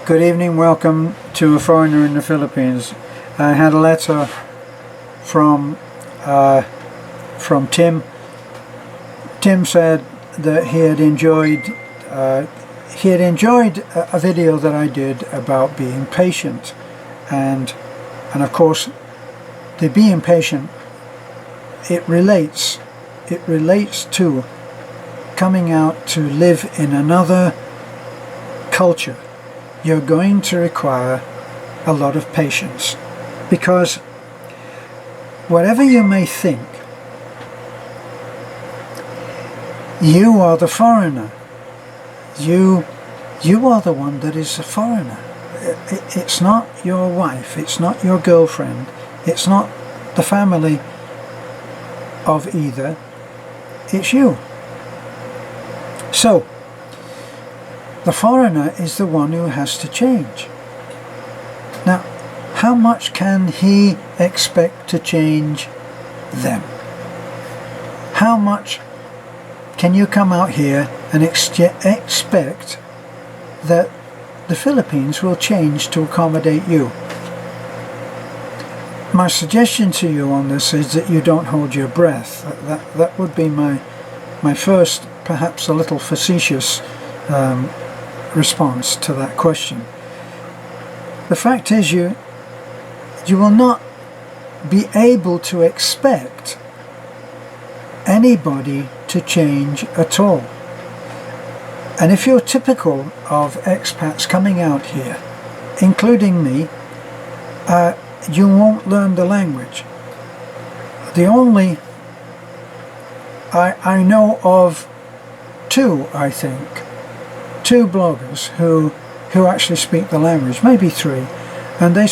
Good evening, welcome to A Foreigner in the Philippines. I had a letter from Tim. Tim said that he had enjoyed a video that I did about being patient, and of course the being patient, it relates to coming out to live in another culture. You're going to require a lot of patience, because whatever you may think, you are the foreigner. You are the one that is a foreigner. It's not your wife, it's not your girlfriend, it's not the family of either, it's you. So the foreigner is the one who has to change. Now, how much can he expect to change them? How much can you come out here and expect that the Philippines will change to accommodate you? My suggestion to you on this is that you don't hold your breath. That would be my first, perhaps a little facetious response to that question. The fact is, you will not be able to expect anybody to change at all. And if you're typical of expats coming out here, including me, you won't learn the language. The only I know of two bloggers who actually speak the language, maybe three, and they've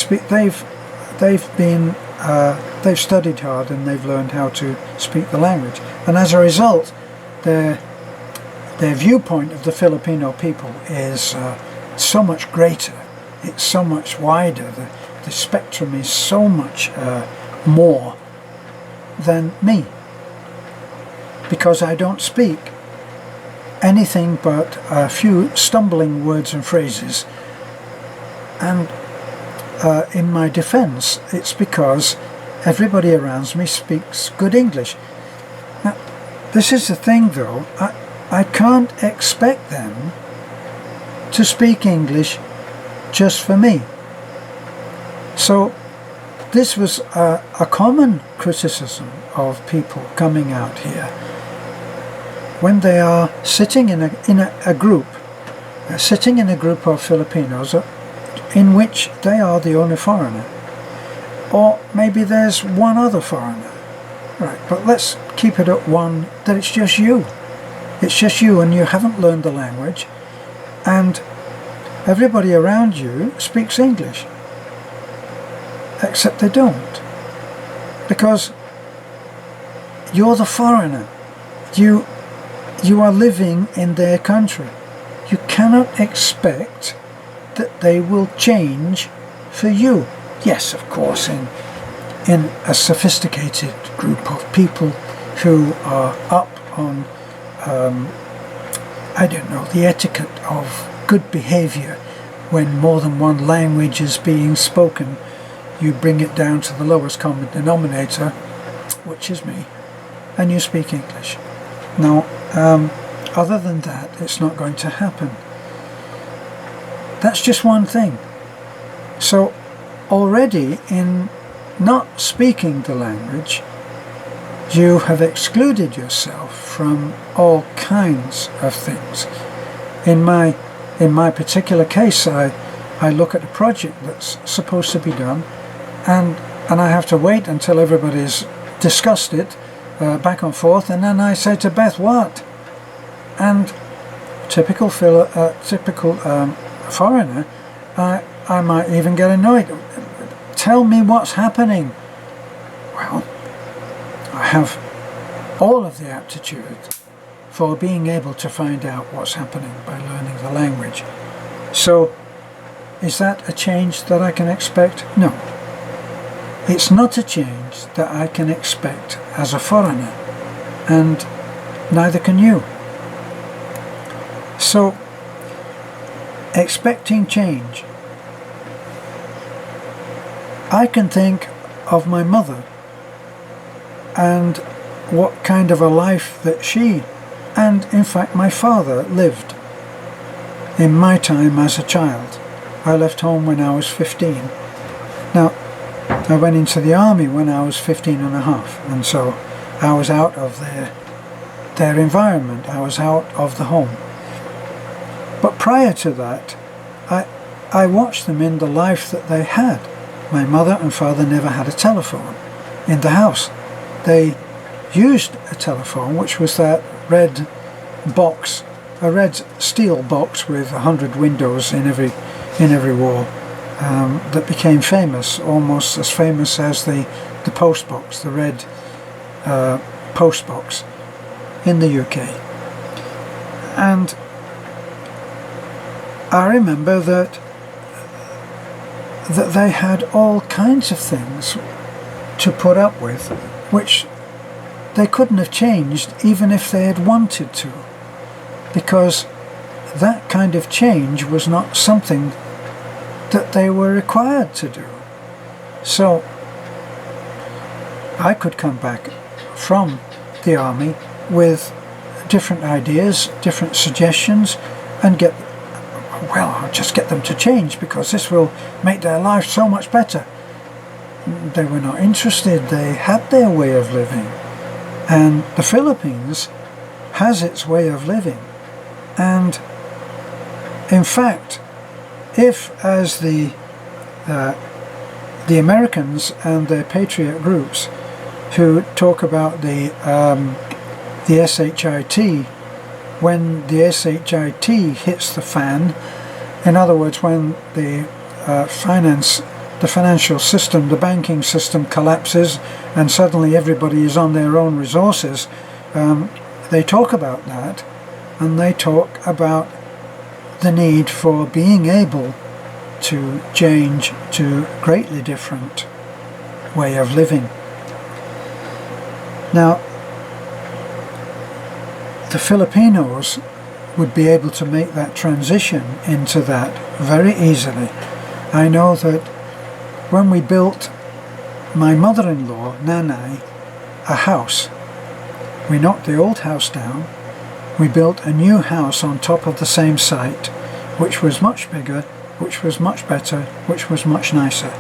studied hard and they've learned how to speak the language, and as a result their viewpoint of the Filipino people is so much greater, it's so much wider, the spectrum is so much more than me, because I don't speak anything but a few stumbling words and phrases. And in my defense, it's because everybody around me speaks good English. Now, this is the thing though, I can't expect them to speak English just for me. So this was a common criticism of people coming out here when they are sitting in a group of Filipinos in which they are the only foreigner, or maybe there's one other foreigner, right? But let's keep it at one, that it's just you and you haven't learned the language, and everybody around you speaks English, except they don't, because you're the foreigner. You are living in their country. You cannot expect that they will change for you. Yes, of course, in a sophisticated group of people who are up on, I don't know, the etiquette of good behavior, when more than one language is being spoken, you bring it down to the lowest common denominator, which is me, and you speak English. Now, other than that, it's not going to happen. That's just one thing. So already in not speaking the language, you have excluded yourself from all kinds of things. In my particular case, I look at a project that's supposed to be done, and I have to wait until everybody's discussed it back and forth, and then I say to Beth, what? And typical foreigner, I might even get annoyed. Tell me what's happening. Well, I have all of the aptitude for being able to find out what's happening by learning the language. So, is that a change that I can expect? No. It's not a change that I can expect as a foreigner, and neither can you. So expecting change. I can think of my mother and what kind of a life that she, and in fact my father, lived in my time as a child. I left home when I was 15. Now, I went into the army when I was 15 and a half, and so I was out of their environment. I was out of the home. But prior to that, I watched them in the life that they had. My mother and father never had a telephone in the house. They used a telephone, which was that red box, a red steel box with 100 windows in every wall, that became famous, almost as famous as the post box, the red post box in the UK. And I remember that they had all kinds of things to put up with, which they couldn't have changed even if they had wanted to, because that kind of change was not something that they were required to do. So I could come back from the army with different ideas, different suggestions, and I'll just get them to change because this will make their life so much better. They were not interested. They had their way of living. And the Philippines has its way of living. And in fact, if, as the Americans and their patriot groups who talk about the SHIT, when the SHIT hits the fan, in other words, when the financial system, the banking system collapses and suddenly everybody is on their own resources, they talk about that, and they talk about the need for being able to change to greatly different way of living. Now, the Filipinos would be able to make that transition into that very easily. I know that when we built my mother-in-law, Nanay, a house, we knocked the old house down, we built a new house on top of the same site, which was much bigger, which was much better, which was much nicer.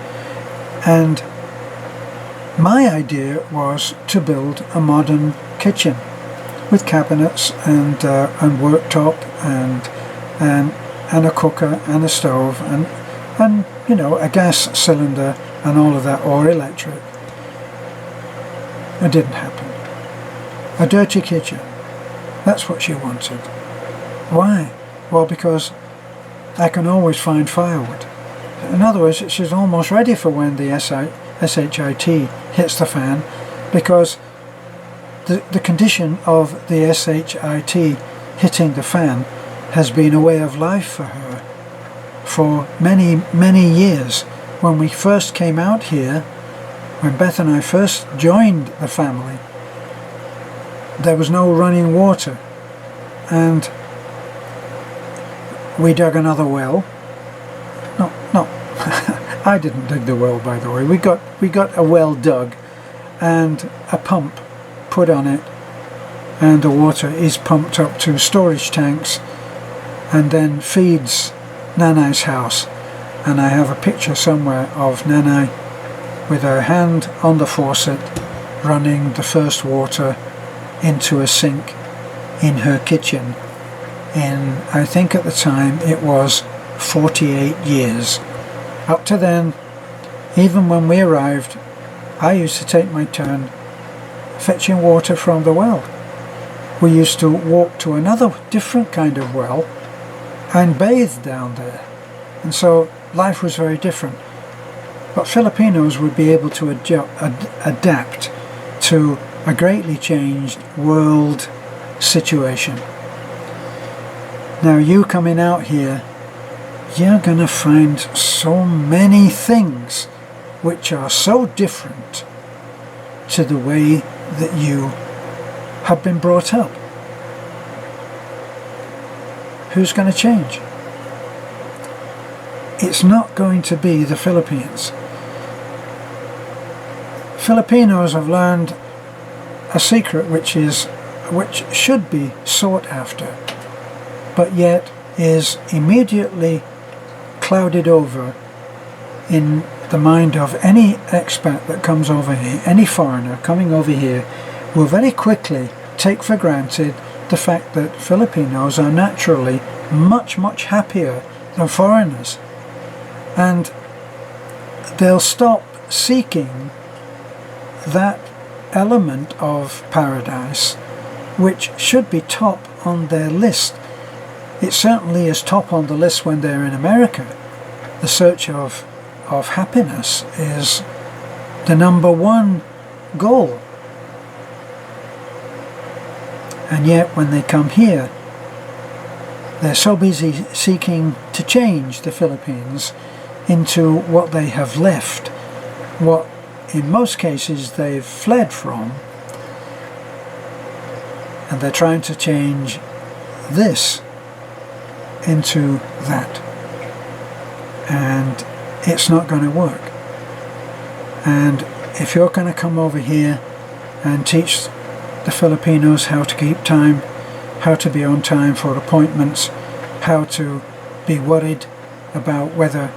And my idea was to build a modern kitchen with cabinets and worktop and a cooker and a stove and you know, a gas cylinder and all of that, or electric. It didn't happen. A dirty kitchen. That's what she wanted. Why? Well, because I can always find firewood. In other words, she's almost ready for when the SHIT hits the fan, because the condition of the SHIT hitting the fan has been a way of life for her for many, many years. When we first came out here, when Beth and I first joined the family, there was no running water, and we dug another well. No, I didn't dig the well, by the way. We got a well dug and a pump put on it, and the water is pumped up to storage tanks and then feeds Nanay's house. And I have a picture somewhere of Nanay with her hand on the faucet running the first water into a sink in her kitchen in, I think at the time it was 48 years. Up to then, even when we arrived, I used to take my turn fetching water from the well. We used to walk to another different kind of well and bathe down there. And so life was very different. But Filipinos would be able to adapt to a greatly changed world situation. Now, you coming out here, you're going to find so many things which are so different to the way that you have been brought up. Who's going to change? it's not going to be the Philippines. Filipinos have learned a secret which should be sought after, but yet is immediately clouded over in the mind of any expat that comes over here. Any foreigner coming over here will very quickly take for granted the fact that Filipinos are naturally much, much happier than foreigners, and they'll stop seeking that element of paradise which should be top on their list. It certainly is top on the list when they're in America. The search of happiness is the #1 goal. And yet when they come here, they're so busy seeking to change the Philippines into what they have left, what in most cases they've fled from, and they're trying to change this into that, and it's not going to work. And if you're going to come over here and teach the Filipinos how to keep time, how to be on time for appointments, how to be worried about whether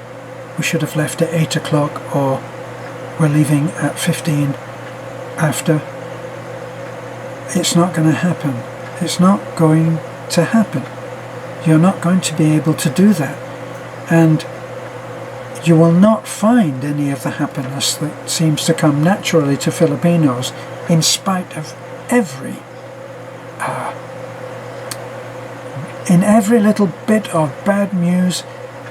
we should have left at 8 o'clock or we're leaving at 15 after, it's not going to happen. It's not going to happen. You're not going to be able to do that, and you will not find any of the happiness that seems to come naturally to Filipinos, in spite of in every little bit of bad news,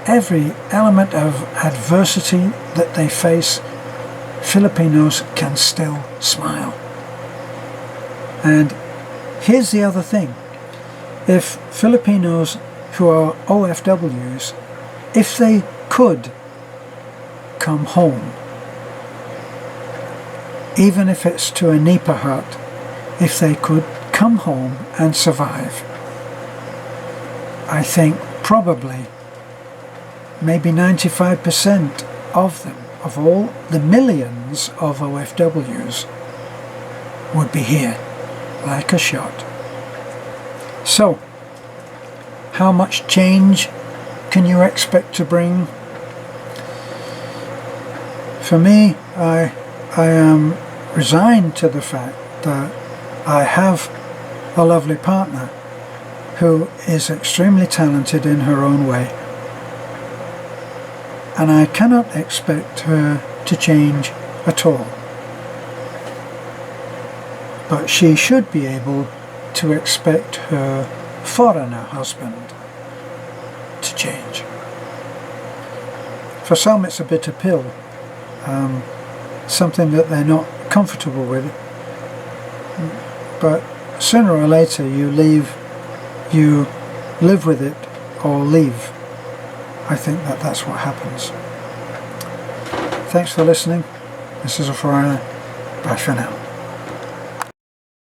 every element of adversity that they face, Filipinos can still smile. And here's the other thing. If Filipinos who are OFWs, if they could come home, even if it's to a nipa hut, if they could come home and survive, I think probably maybe 95% of them, of all the millions of OFWs, would be here like a shot. So, how much change can you expect to bring? For me, I am resigned to the fact that I have a lovely partner who is extremely talented in her own way, and I cannot expect her to change at all. But she should be able to expect her foreigner husband to change. For some it's a bitter pill, something that they're not comfortable with, but sooner or later you live with it or leave. I think that that's what happens. Thanks for listening. This is a foreigner. Bye for now.